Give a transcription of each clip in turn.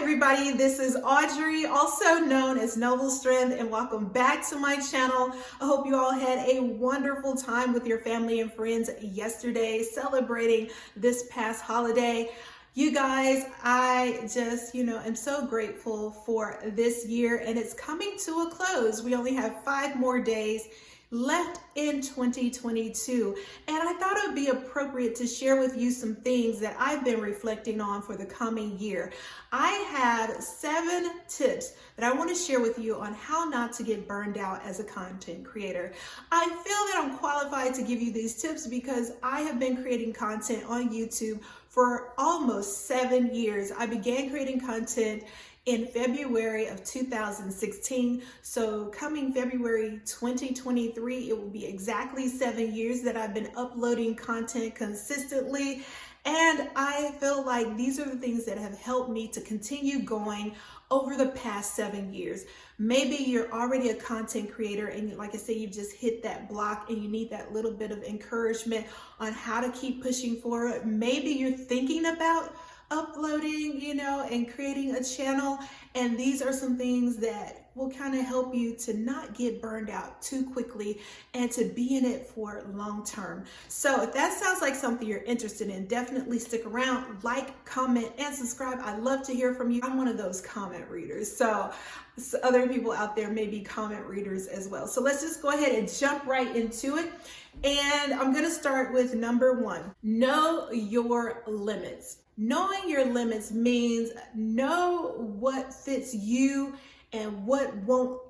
everybody, this is Audrey, also known as Noble Strength, and welcome back to my channel. I hope you all had a wonderful time with your family and friends yesterday, celebrating this past holiday. You guys, I just, am so grateful for this year, and it's coming to a close. We only have 5 more days left in 2022, and I thought it would be appropriate to share with you some things that I've been reflecting on for the coming year. I have 7 tips that I want to share with you on how not to get burned out as a content creator. I feel that I'm qualified to give you these tips because I have been creating content on YouTube for almost 7 years. I began creating content in February of 2016. So coming February 2023, it will be exactly 7 years that I've been uploading content consistently. And I feel like these are the things that have helped me to continue going over the past 7 years. Maybe you're already a content creator and like I say, you've just hit that block and you need that little bit of encouragement on how to keep pushing forward. Maybe you're thinking about uploading, and creating a channel. And these are some things that will kind of help you to not get burned out too quickly and to be in it for long term. So if that sounds like something you're interested in, definitely stick around, like, comment, and subscribe. I love to hear from you. I'm one of those comment readers. So other people out there may be comment readers as well. So let's just go ahead and jump right into it. And I'm going to start with number 1, know your limits. Knowing your limits means know what fits you and what won't,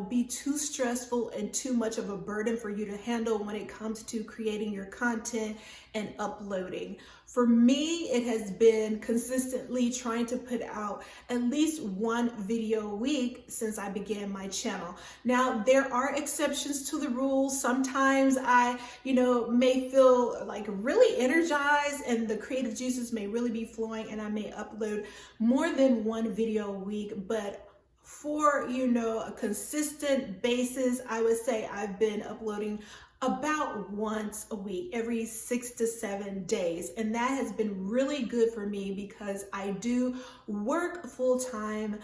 be too stressful and too much of a burden for you to handle when it comes to creating your content and uploading. For me, it has been consistently trying to put out at least 1 video a week since I began my channel. Now, there are exceptions to the rules. Sometimes I, may feel like really energized and the creative juices may really be flowing and I may upload more than 1 video a week, but for, a consistent basis, I would say I've been uploading about once a week, every 6 to 7 days. And that has been really good for me because I do work full time,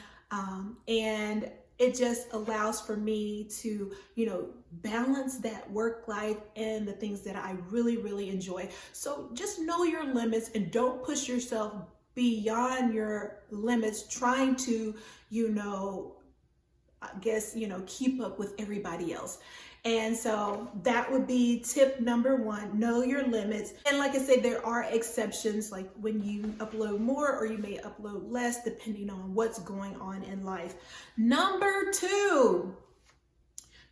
and it just allows for me to, balance that work life and the things that I really, really enjoy. So just know your limits and don't push yourself beyond your limits trying to, keep up with everybody else. And so that would be tip number 1, know your limits. And like I said, there are exceptions, like when you upload more or you may upload less depending on what's going on in life. Number 2,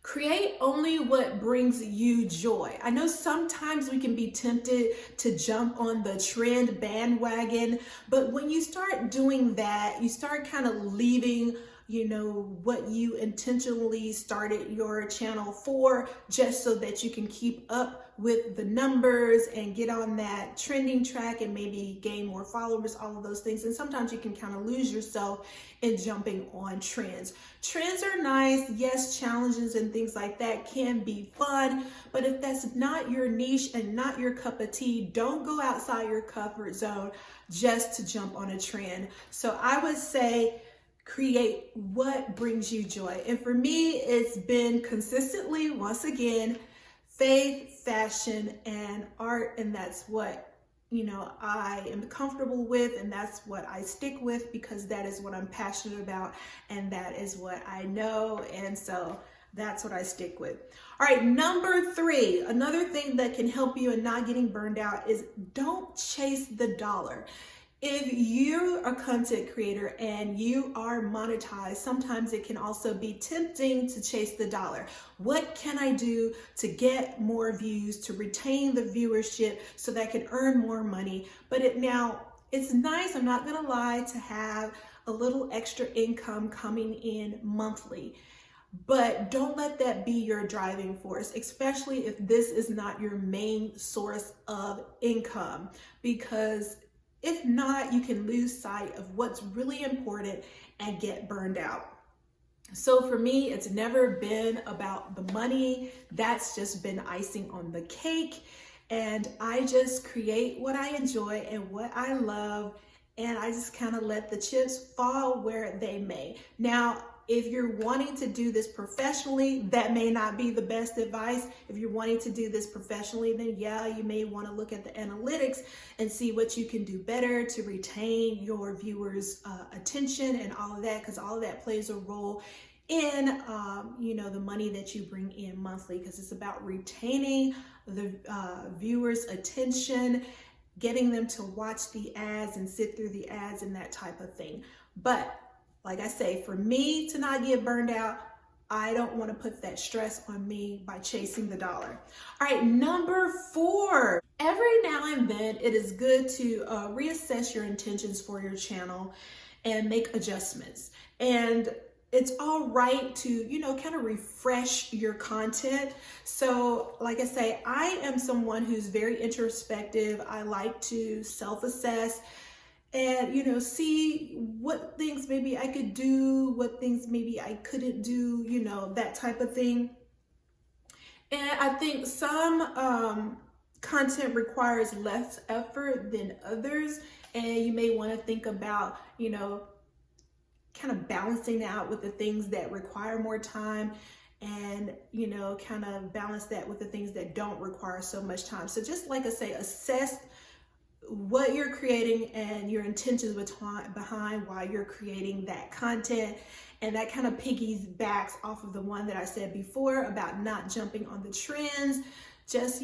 create only what brings you joy. I know sometimes we can be tempted to jump on the trend bandwagon, but when you start doing that, you start kind of leaving what you intentionally started your channel for, just so that you can keep up with the numbers and get on that trending track and maybe gain more followers, all of those things. And sometimes you can kind of lose yourself in jumping on trends. Trends are nice. Yes, challenges and things like that can be fun, but if that's not your niche and not your cup of tea, don't go outside your comfort zone just to jump on a trend. So I would say, create what brings you joy. And for me, it's been consistently, once again, faith, fashion, and art. And that's what, I am comfortable with. And that's what I stick with because that is what I'm passionate about. And that is what I know. And so that's what I stick with. All right, number 3, another thing that can help you in not getting burned out is don't chase the dollar. If you're a content creator and you are monetized, sometimes it can also be tempting to chase the dollar. What can I do to get more views, to retain the viewership so that I can earn more money? But it's nice, I'm not gonna lie, to have a little extra income coming in monthly. But don't let that be your driving force, especially if this is not your main source of income, because if not, you can lose sight of what's really important and get burned out. So for me, it's never been about the money. That's just been icing on the cake. And I just create what I enjoy and what I love and I just kind of let the chips fall where they may. Now, if you're wanting to do this professionally, that may not be the best advice. If you're wanting to do this professionally, then yeah, you may want to look at the analytics and see what you can do better to retain your viewers' attention and all of that, because all of that plays a role in the money that you bring in monthly, because it's about retaining the viewers' attention, getting them to watch the ads and sit through the ads and that type of thing. But like I say, for me to not get burned out, I don't want to put that stress on me by chasing the dollar. All right, number 4. Every now and then, it is good to reassess your intentions for your channel and make adjustments. And it's all right to, kind of refresh your content. So like I say, I am someone who's very introspective. I like to self-assess and, see what things maybe I could do, what things maybe I couldn't do, that type of thing. And I think some content requires less effort than others. And you may want to think about, kind of balancing out with the things that require more time and, kind of balance that with the things that don't require so much time. So just like I say, assess what you're creating and your intentions behind why you're creating that content. And that kind of piggybacks off of the one that I said before about not jumping on the trends. Just,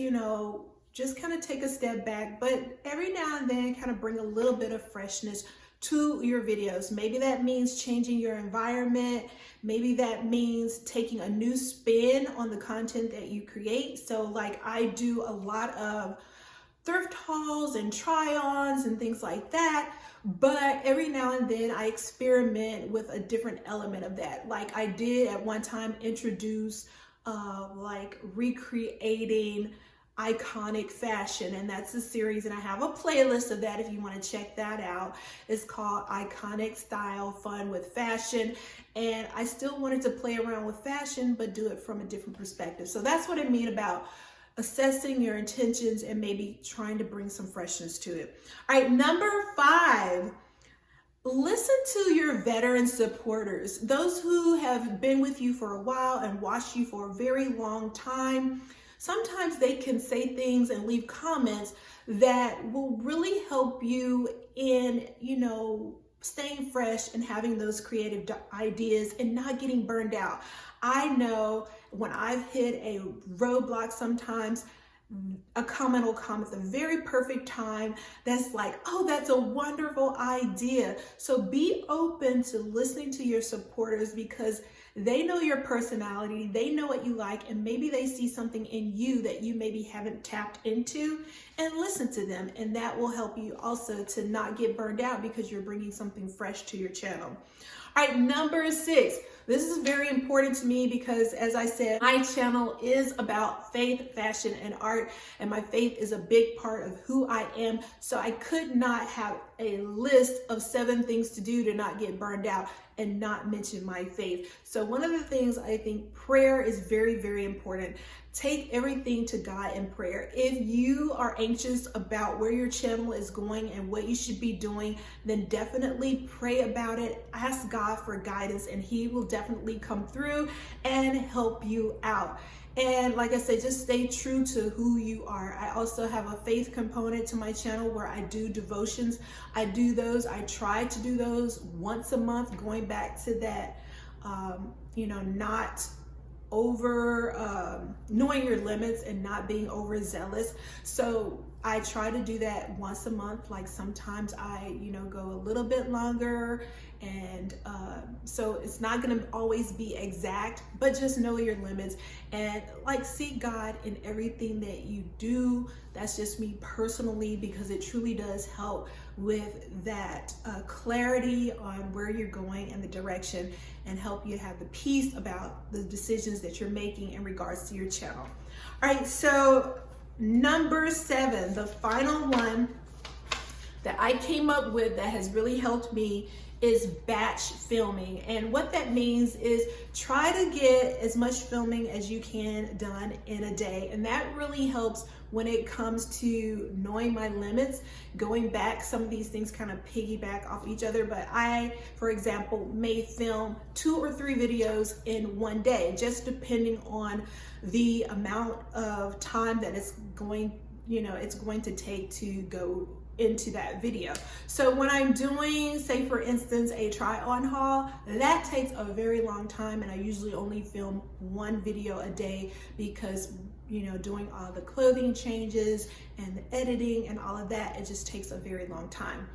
just kind of take a step back, but every now and then kind of bring a little bit of freshness to your videos. Maybe that means changing your environment. Maybe that means taking a new spin on the content that you create. So like I do a lot of thrift hauls and try-ons and things like that, but every now and then I experiment with a different element of that. Like I did at one time introduce like recreating iconic fashion, and that's a series, and I have a playlist of that if you want to check that out. It's called Iconic Style Fun with Fashion, and I still wanted to play around with fashion but do it from a different perspective. So that's what I mean about assessing your intentions and maybe trying to bring some freshness to it. All right, number 5, listen to your veteran supporters, those who have been with you for a while and watched you for a very long time. Sometimes they can say things and leave comments that will really help you in, staying fresh and having those creative ideas and not getting burned out. I know when I've hit a roadblock, sometimes a comment will come at the very perfect time that's like, oh, that's a wonderful idea. So be open to listening to your supporters, because they know your personality, they know what you like, and maybe they see something in you that you maybe haven't tapped into, and listen to them. And that will help you also to not get burned out because you're bringing something fresh to your channel. All right, number 6. This is very important to me because, as I said, my channel is about faith, fashion, and art, and my faith is a big part of who I am. So I could not have a list of 7 things to do to not get burned out and not mention my faith. So one of the things, I think prayer is very, very important. Take everything to God in prayer. If you are anxious about where your channel is going and what you should be doing, then definitely pray about it. Ask God for guidance, and He will definitely come through and help you out. And like I said, just stay true to who you are. I also have a faith component to my channel where I do devotions. I do those. I try to do those once a month, going back to that, not over knowing your limits and not being overzealous. So I try to do that once a month. Like sometimes I go a little bit longer, and so it's not going to always be exact, but just know your limits and like seek God in everything that you do. That's just me personally, because it truly does help with that clarity on where you're going and the direction, and help you have the peace about the decisions that you're making in regards to your channel. All right, so number 7, the final one that I came up with that has really helped me is batch filming. And what that means is try to get as much filming as you can done in a day. And that really helps when it comes to knowing my limits. Going back, some of these things kind of piggyback off each other, but I, for example, may film 2 or 3 videos in one day, just depending on the amount of time that it's going to take to go into that video. So when I'm doing, say for instance, a try on haul, that takes a very long time, and I usually only film 1 video a day because doing all the clothing changes and the editing and all of that, it just takes a very long time.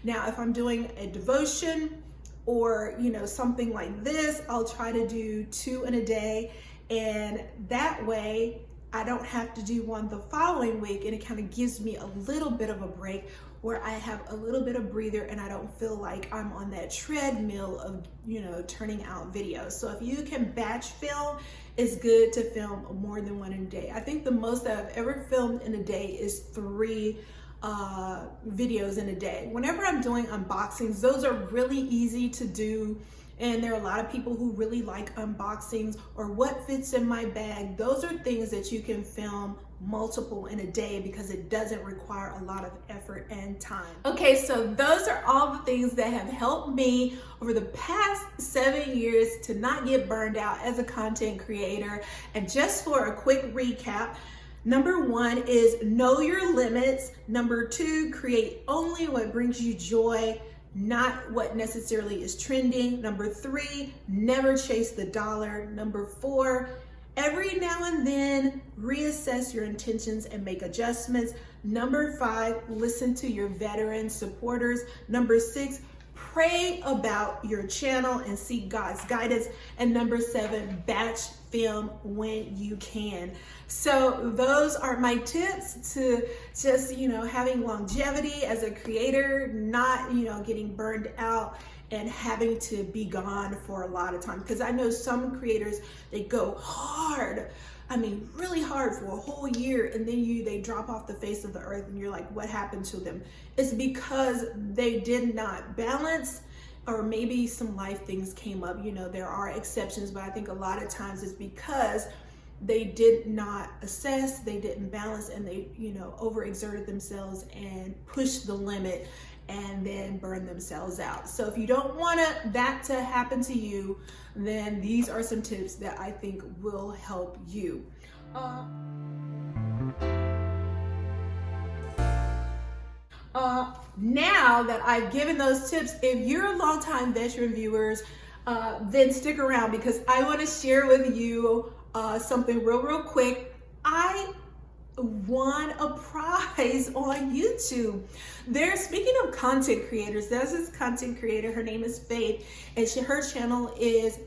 Now, if I'm doing a devotion or something like this, I'll try to do 2 in a day, and that way I don't have to do one the following week, and it kind of gives me a little bit of a break where I have a little bit of breather and I don't feel like I'm on that treadmill of turning out videos. So if you can batch film, it's good to film more than 1 in a day. I think the most that I've ever filmed in a day is 3 videos in a day. Whenever I'm doing unboxings, those are really easy to do. And there are a lot of people who really like unboxings or what fits in my bag. Those are things that you can film multiple in a day because it doesn't require a lot of effort and time. Okay, so those are all the things that have helped me over the past 7 years to not get burned out as a content creator. And just for a quick recap, number 1 is know your limits. Number 2, create only what brings you joy, not what necessarily is trending. Number 3, never chase the dollar. Number 4, every now and then reassess your intentions and make adjustments. Number 5, listen to your veteran supporters. Number 6, pray about your channel and seek God's guidance. And number 7, batch film when you can. So those are my tips to just, having longevity as a creator, not, getting burned out and having to be gone for a lot of time. Because I know some creators, they go hard, really hard for a whole year, and then they drop off the face of the earth and you're like, what happened to them? It's because they did not balance, or maybe some life things came up. There are exceptions, but I think a lot of times it's because they did not assess, they didn't balance, and they, overexerted themselves and pushed the limit and then burn themselves out. So if you don't want that to happen to you, then these are some tips that I think will help you. Now that I've given those tips, if you're a longtime veteran viewers, then stick around because I want to share with you something real quick. I won a prize on YouTube. Speaking of content creators, there's this content creator, her name is Faith, and her channel is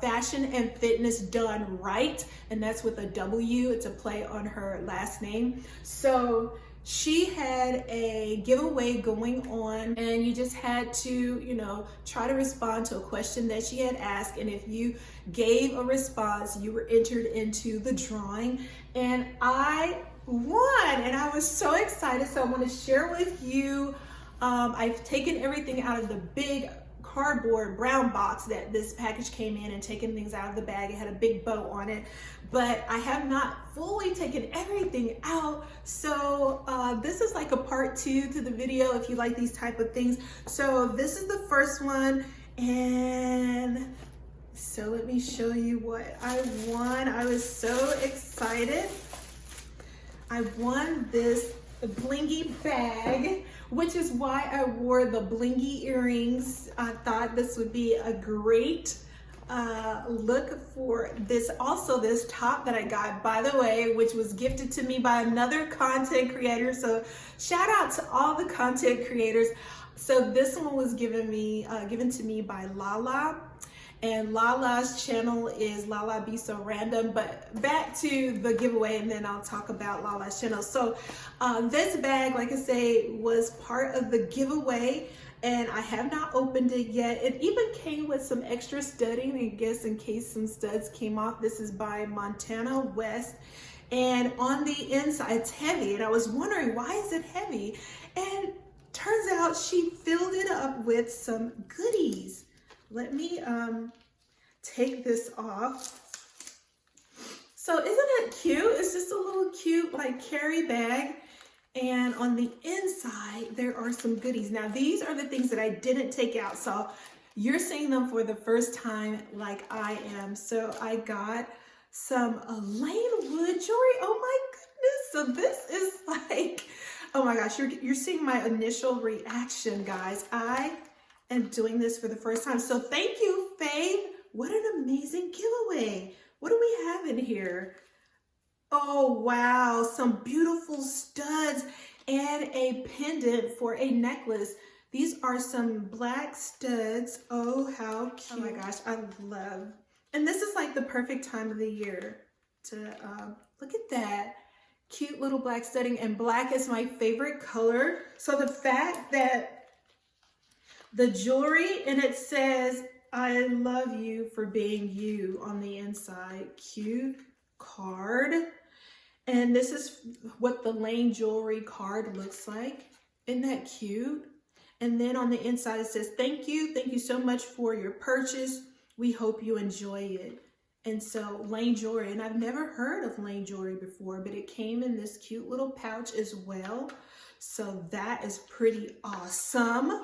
Fashion and Fitness Done Right, and that's with a W. It's a play on her last name. So she had a giveaway going on, and you just had to, try to respond to a question that she had asked. And if you gave a response, you were entered into the drawing. And I won, and I was so excited. So I want to share with you, I've taken everything out of the big cardboard brown box that this package came in and taken things out of the bag. It had a big bow on it, but I have not fully taken everything out. So this is like a part 2 to the video if you like these type of things. So this is the first one, and so let me show you what I won. I was so excited. I won this blingy bag, which is why I wore the blingy earrings. I thought this would be a great look for this. Also, this top that I got, by the way, which was gifted to me by another content creator. So shout out to all the content creators. So this one was given to me by Lala. And Lala's channel is LalaBSoRandom, but back to the giveaway, and then I'll talk about Lala's channel. So this bag, like I say, was part of the giveaway, and I have not opened it yet. It even came with some extra studding, I guess, in case some studs came off. This is by Montana West, and on the inside, it's heavy, and I was wondering, why is it heavy? And turns out she filled it up with some goodies. Let me take this off. So isn't it cute? It's just a little cute like carry bag. And on the inside, there are some goodies. Now, these are the things that I didn't take out. So you're seeing them for the first time like I am. So I got some Lane Wood jewelry. Oh my goodness. So this is like, oh my gosh, you're seeing my initial reaction, guys. I am doing this for the first time. So thank you, Faye. What an amazing giveaway. What do we have in here? Oh, wow. Some beautiful studs and a pendant for a necklace. These are some black studs. Oh, how cute. Oh my gosh, I love. And this is like the perfect time of the year to look at that. Cute little black studding, and black is my favorite color. So the fact that the jewelry and it says, I love you for being you on the inside. Cute card. And this is what the Lane jewelry card looks like. Isn't that cute? And then on the inside it says, thank you so much for your purchase. We hope you enjoy it. And so Lane jewelry, and I've never heard of Lane jewelry before, but it came in this cute little pouch as well. So that is pretty awesome.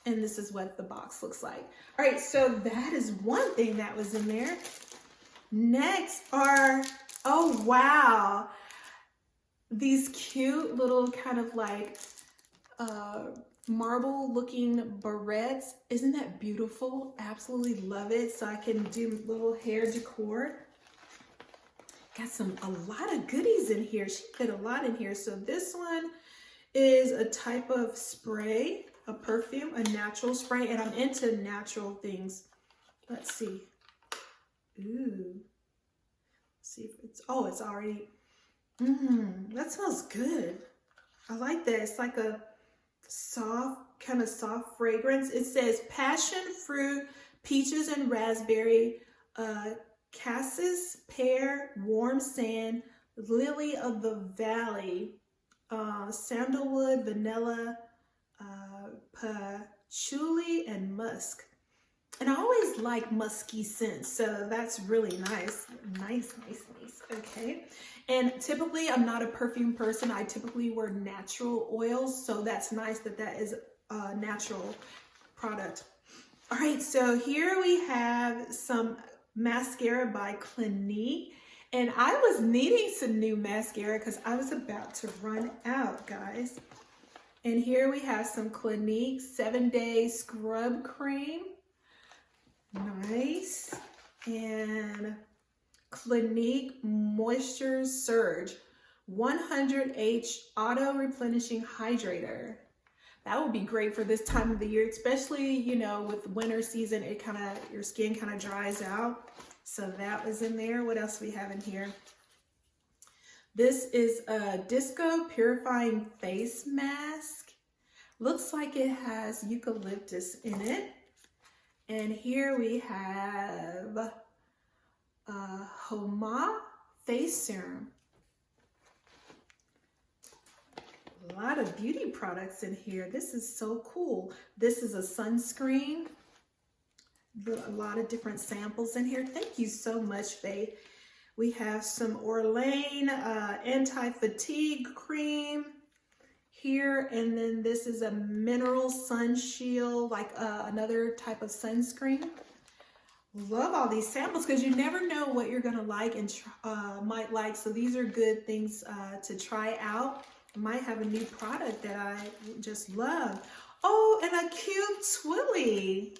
And this is what the box looks like. All right, so that is one thing that was in there. Next are, oh wow, these cute little kind of like marble looking barrettes. Isn't that beautiful? Absolutely love it. So I can do little hair decor. Got a lot of goodies in here. She put a lot in here. So this one is a type of spray, a perfume, a natural spray, and I'm into natural things. Let's see. Ooh. See if it's, oh, it's already, that smells good. I like that. It's like a soft, kind of soft fragrance. It says passion fruit, peaches and raspberry, cassis, pear, warm sand, lily of the valley, sandalwood, vanilla, patchouli, and musk. And I always like musky scents, so that's really nice. Nice. Okay. And typically, I'm not a perfume person. I typically wear natural oils, so that's nice that that is a natural product. All right, so here we have some mascara by Clinique. And I was needing some new mascara because I was about to run out, guys. And here we have some Clinique 7-Day Scrub Cream. Nice. And Clinique Moisture Surge 100H Auto Replenishing Hydrator. That would be great for this time of the year, especially, you know, with winter season, it kind of, your skin kind of dries out. So that was in there. What else we have in here? This is a Disco Purifying Face Mask. Looks like it has eucalyptus in it. And here we have Homa Face Serum. A lot of beauty products in here. This is so cool. This is a sunscreen. A lot of different samples in here. Thank you so much, Faye. We have some Orlane anti-fatigue cream here, and then this is a mineral sun shield, like another type of sunscreen. Love all these samples because you never know what you're gonna like and might like. So these are good things to try out. I might have a new product that I just love. Oh, and a cute twilly.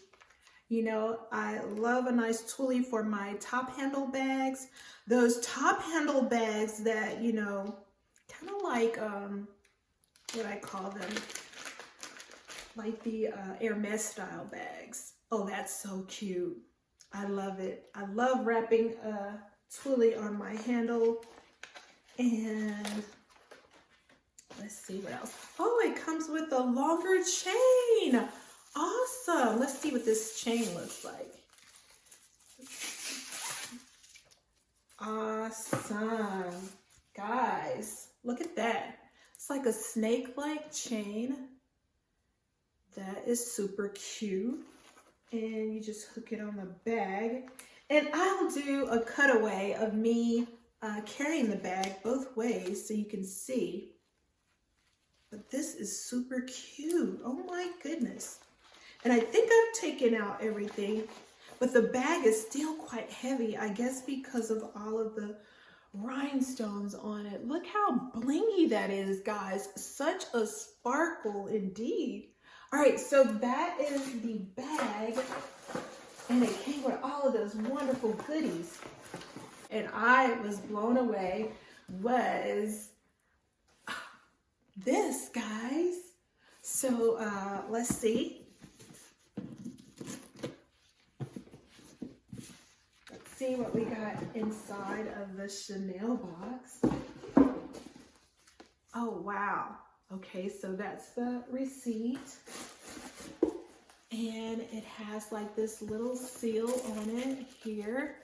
You know, I love a nice twilly for my top handle bags. Those top handle bags that, you know, kind of like, what I call them, like the Hermes style bags. Oh, that's so cute. I love it. I love wrapping a twilly on my handle. And let's see what else. Oh, it comes with a longer chain. Awesome. Let's see what this chain looks like. Awesome. Guys, look at that. It's like a snake-like chain. That is super cute. And you just hook it on the bag. And I'll do a cutaway of me carrying the bag both ways so you can see. But this is super cute. Oh my goodness. And I think I've taken out everything, but the bag is still quite heavy, I guess because of all of the rhinestones on it. Look how blingy that is, guys. Such a sparkle indeed. All right, so that is the bag, and it came with all of those wonderful goodies. And I was blown away was this, guys. So let's see. Let's see what we got inside of the Chanel box. Oh, wow. Okay, so that's the receipt. And it has like this little seal on it here.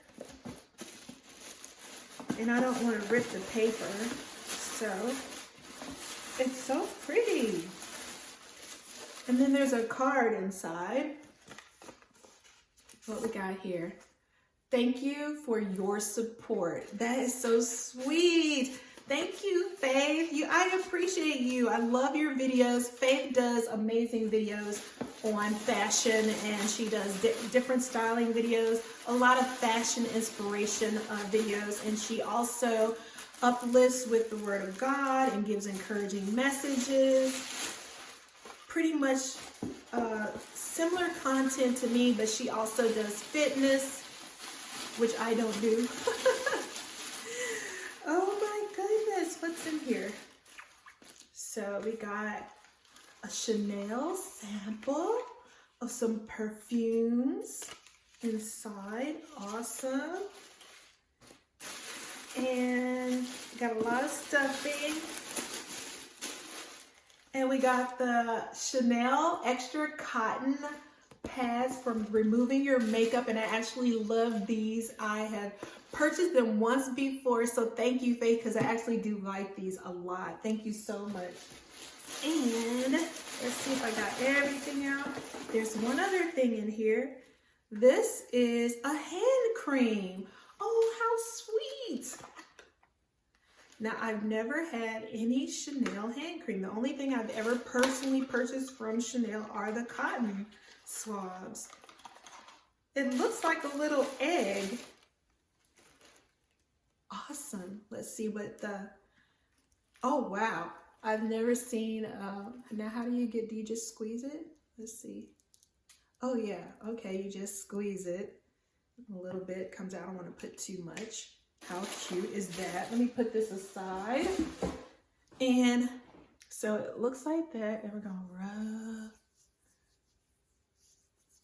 And I don't want to rip the paper, so it's so pretty. And then there's a card inside. What we got here? Thank you for your support. That is so sweet. Thank you, Faith. I appreciate you. I love your videos. Faith does amazing videos on fashion, and she does different styling videos, a lot of fashion inspiration videos, and she also uplifts with the Word of God and gives encouraging messages. Pretty much similar content to me, but she also does fitness, which I don't do. Oh my goodness, what's in here? So we got a Chanel sample of some perfumes inside. Awesome. And got a lot of stuffing. And we got the Chanel extra cotton pads from removing your makeup, and I actually love these. I have purchased them once before, so thank you, Faith, because I actually do like these a lot. Thank you so much. And let's see if I got everything out. There's one other thing in here. This is a hand cream. Oh, how sweet. Now, I've never had any Chanel hand cream. The only thing I've ever personally purchased from Chanel are the cotton swabs. It looks like a little egg. Awesome. Let's see what the, oh wow. I've never seen, now how do you just squeeze it? Let's see. Oh yeah, okay, you just squeeze it. A little bit comes out, I don't want to put too much. How cute is that? Let me put this aside. And so it looks like that, and we're gonna rub.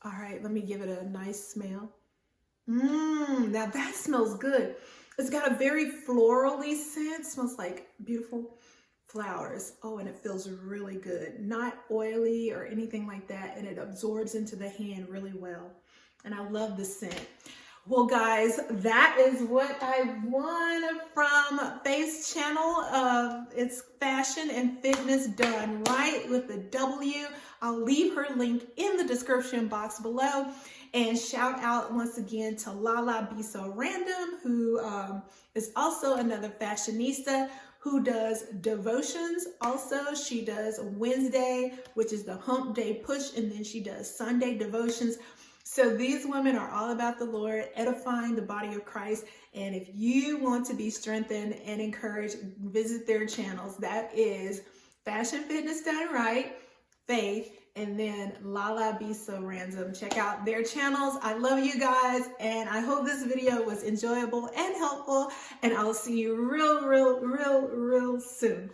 All right, let me give it a nice smell. Now that smells good. It's got a very florally scent. Smells like beautiful flowers. Oh, and it feels really good. Not oily or anything like that, and it absorbs into the hand really well. And I love the scent. Well, guys, that is what I won from Faith's channel. It's fashion and fitness done right with the W. I'll leave her link in the description box below. And shout out once again to LalaBSoRandom, who is also another fashionista who does devotions. Also, she does Wednesday, which is the hump day push, and then she does Sunday devotions. So these women are all about the Lord, edifying the body of Christ. And if you want to be strengthened and encouraged, visit their channels. That is Fashion Fitness Done Right, Faith, and then LalaBSoRandom. Check out their channels. I love you guys, and I hope this video was enjoyable and helpful, and I'll see you real soon.